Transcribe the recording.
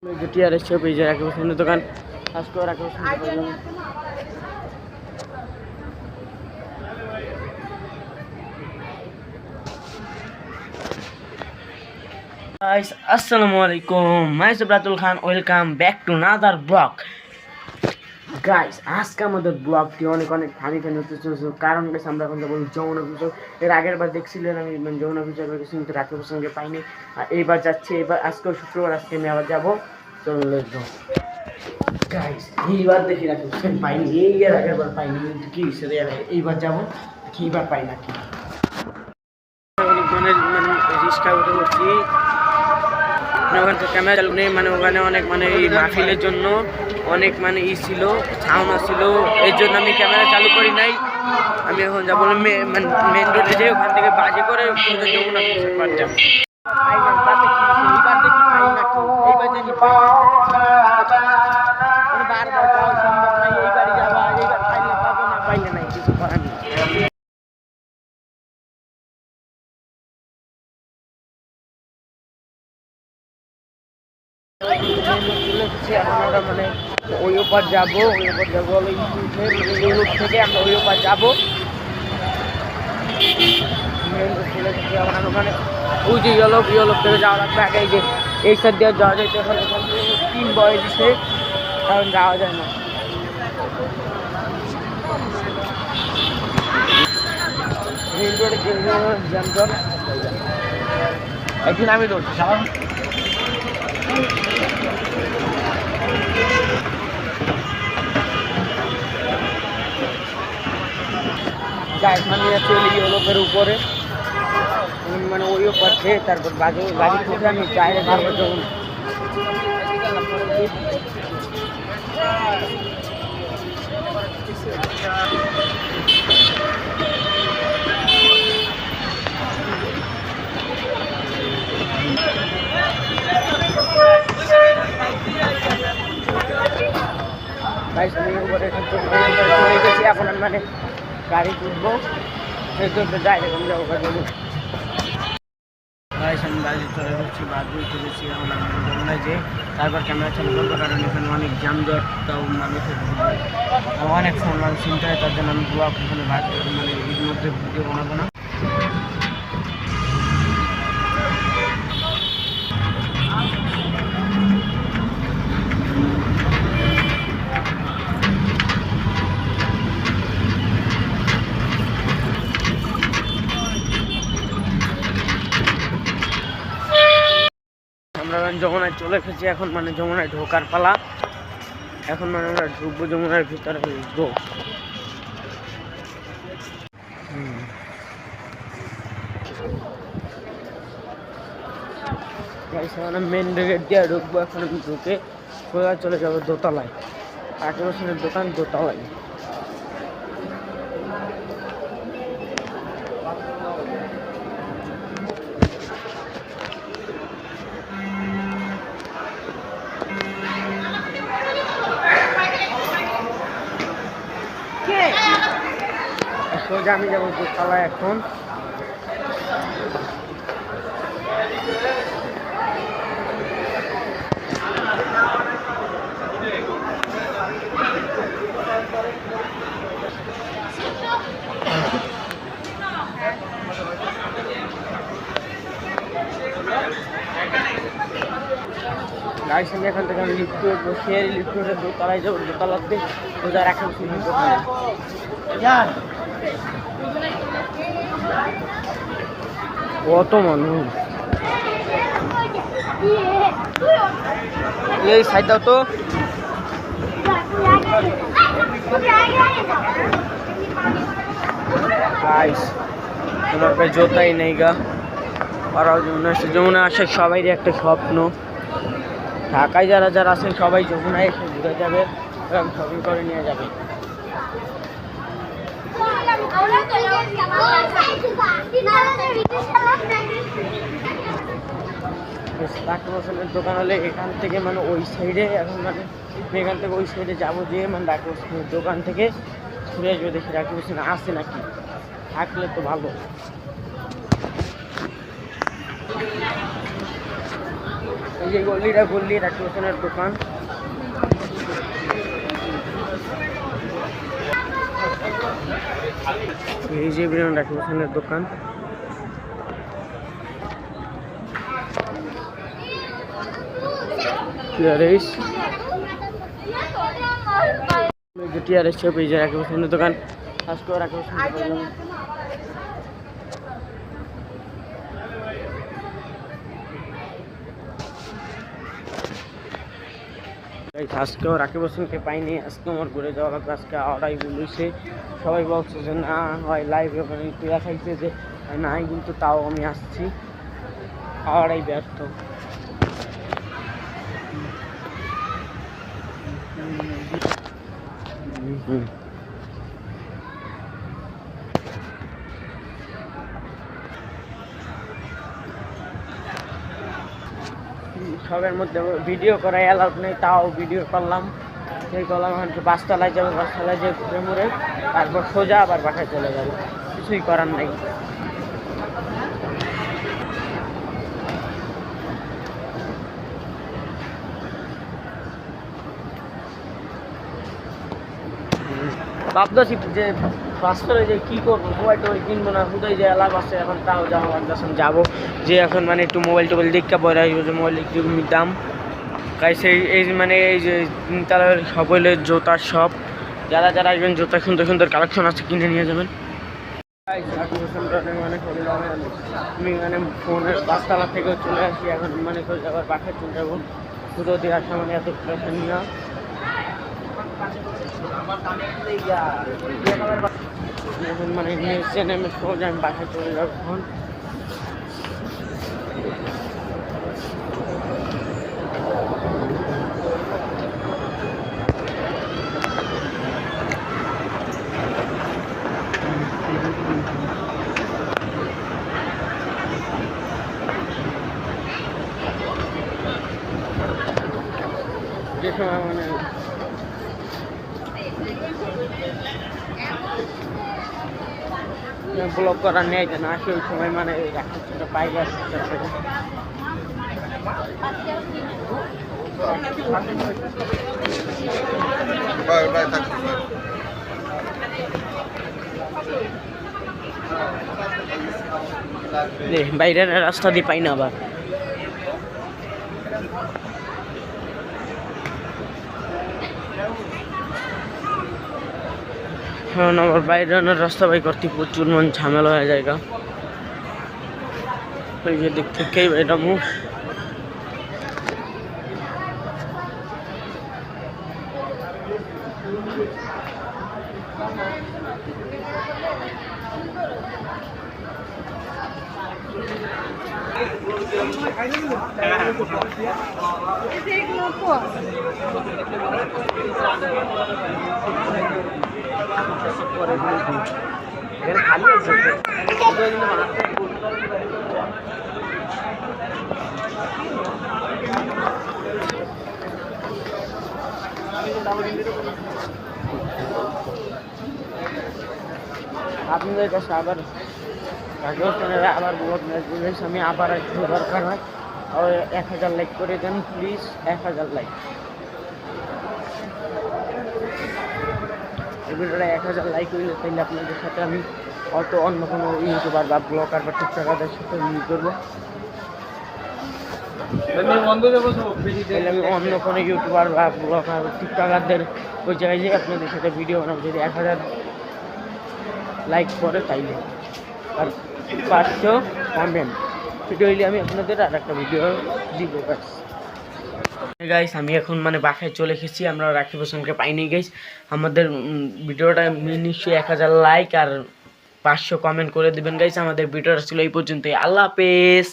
TRS shop এই যে রাকিব হোসেনের দোকান। আজকে রাকিব হোসেন গাইস আসসালামু আলাইকুম, my Subratul Khan, welcome back to another blog. Guys আজকে আমাদের ব্লগটি অনেক ফানি হতে চলেছে, কারণ গাইস আমরা এখন যাবো যমুনা ফিউচার। এর আগের বার দেখছিলেন আমি যমুনা ফিউচার গেছি, কিন্তু রাকিব হোসেনকে পাইনি। আর এইবার যাচ্ছি, এবার আজকেও শুক্রবার, আজকে আমি আবার যাবো। চলো লেটস গো গাইস। এইবার দেখি রাকিব হোসেন পাইনি, এই এর আগের বার পাইনি, কিন্তু কি হিসেবে এইবার যাবো, দেখি এইবার পাই নাকি। মানে রিক্সা উঠে পড়ছি, ওখান থেকে ক্যামেরা চালু নেই, মানে ওখানে অনেক এই মাহফিলের জন্য অনেক ছিল, ছাউনা ছিল, এই জন্য আমি ক্যামেরা চালু করি নাই। আমি এখন যাবো মেন রোডে, যে ওখান থেকে বাজে করে যমুনা পারতাম। বারবার পাওয়া সম্ভব নাই, এইবারই যাবা, এইবার পাইলে পাবো, না পাইলে নাই, কিছু করার নেই। আমরা ওই ওপার যাবো, এই রোড থেকে আমরা ওই ওপার যাবো। ওখানে ওই যে ইয়েলোপ থেকে যাওয়া লাগবে আগে, এই যে এই সাইড দিয়ে যাওয়া যায়, তো ওখানে টিম বয় দিছে, কারণ যাওয়া যায় না। একদিন আমি ধরছি সাধারণ চলে ইউরোপের উপরে, ওই পাচ্ছে, তারপর গাড়ি থেকে আমি বাইরে যাবো যখন। এখন আমি গাড়ি তুলবো, যাই এখন যাবো। আমি বাড়ি চলে যাচ্ছি, বাদুর তুলেছি, এখন আমি যমুনায় যে তারপর ক্যামেরা চালু করবো, কারণ এখানে অনেক যানজট, তাও মানুষের অনেক ফোন চিন্তা হয়, তার জন্য আমি ব্লগ এখানে এর মধ্যে ভিডিও বানাবো না। আমরা যমুনায় চলে এসেছি, এখন যমুনায় ঢোকার পালা। এখন আমরা ঢুকবো যমুনার ভিতরে, ঢুকবো। মেন গেট দিয়ে ঢুকবো, এখন আমি ঢুকে সোজা চলে যাবো দোতলায়, রাকিব হোসেনের দোকান দোতলায়। সোজা আমি যাবো দোতলায় এখন। গাড়ির সঙ্গে এখান থেকে আমি লিফট উঠবো, শেয়ার লিফট উঠে দোতলায় যাবো, দোতলাতে সোজা রাখার সুযোগ কত মানুষ। এই সাইডটা তো তোমার জোতাই নেই গা, ওরাও যমুনা আসে, সবাইরই একটা স্বপ্ন। ঢাকায় যারা আছেন সবাই যমুনায় এসে ঘুরে যাবে এবং শপিং করে নিয়ে যাবে। রাকিব হোসেনের দোকান হলে এখান থেকে ওই সাইডে, এখন এখান থেকে ওই সাইডে যাবো, যে রাকিব হোসেনের দোকান থেকে ঘুরে আসবো, দেখি রাকিব হোসেন আসে নাকি, থাকলে তো ভালো। এই যে গল্লিটা গল্লি রাকিব হোসেনের দোকান। এই যে বিরান রাকিব হোসেনের দোকান। টিআরএস শপ, এই যে রাকিব হোসেনের দোকান। আজকেও রাকিব হোসেনের দোকান। আজকেও রাকিব হোসেনকে পাইনি, আজকে আমার ঘুরে যাওয়া লাগবে। আজকে আওয়ারাই বলেছে, সবাই বলছে যে না হয় লাইভে ওখানে একটু দেখাইছে যে নাই, কিন্তু তাও আমি আসছি, আওয়ারাই ব্যর্থ। সবের মধ্যে ভিডিও করা অ্যালাউড নেই, তাও ভিডিও করলাম। সেই করলাম, এখন বাসতলায় যাবো, বাসতলায় যে ঘুরে মুড়ে তারপর সোজা আবার বাসায় চলে যাবো, কিছুই করার নেই। ভাবতেছি যে বাস্তবে যে কী করবো, মোবাইল টোবাইল কিনবো না, হুদাই যে এলাকা আছে এখন, তাও যাওয়া লাগতেছে। যাবো যে এখন মানে একটু মোবাইল টোবাইল দেখতে পরে আসবো যে মোবাইল একটু দাম গাইছে। এই মানে এই যে তাদের সকলের জুতার শপ, যারা যারা আসবেন জুতা সুন্দর সুন্দর কালেকশন আছে, কিনে নিয়ে যাবেন। মানে আমি মানে ফোনের পাঁচতলা থেকেও চলে আসি, এখন মানে আবার বাসায় চলে যাবো। পুরো দিয়ে আসা মানে এত প্রেশার নিয়ে এখন মানে নিউজে নেমে সোজা আমি বাসায় চলে যাবো। এখন যে সময় মানে ব্লগ করার নেই যে না, সেই সময় মানে রাখতে পাই যাচ্ছে। বাইরের রাস্তা দিয়ে পাই না আবার। কারণ আমার বাইরে রাস্তা বাই করতে প্রচুর মন ঝামেলা হয়ে যায়। ওই যে দিক থেকেই এটা মুখ আপনাদের কাছে আবার আবার আমি আবার একটু দরকার হয়, 1000 লাইক করে দেন প্লিজ, 1000 লাইক। এই ভিডিওটা 1000 লাইক হইলে তাইলে আপনাদের সাথে আমি হয়তো অন্য কোনো ইউটিউবার বা ব্লগার বা টিকটকারদের সাথে মিল করবো। আমি অন্য কোনো ইউটিউবার বা ব্লগার টিকটকারদের ওই জায়গায় যেয়ে আপনাদের সাথে ভিডিও বানাবো, যদি 1000 লাইক করে তাইলে, আর 500 কমেন্ট ভিডিও হইলে আমি আপনাদের আর একটা ভিডিও দিব। গাইস আমি এখন মানে বাসায় চলে এসেছি, আমরা রাকিব হোসেনকে পাইনি গাইস। আমাদের ভিডিওটা নিশ্চয়ই 1000 লাইক আর 500 কমেন্ট করে দিবেন গাইস। আমাদের ভিডিওটা ছিল এই পর্যন্তই। আল্লাহ হাফেজ।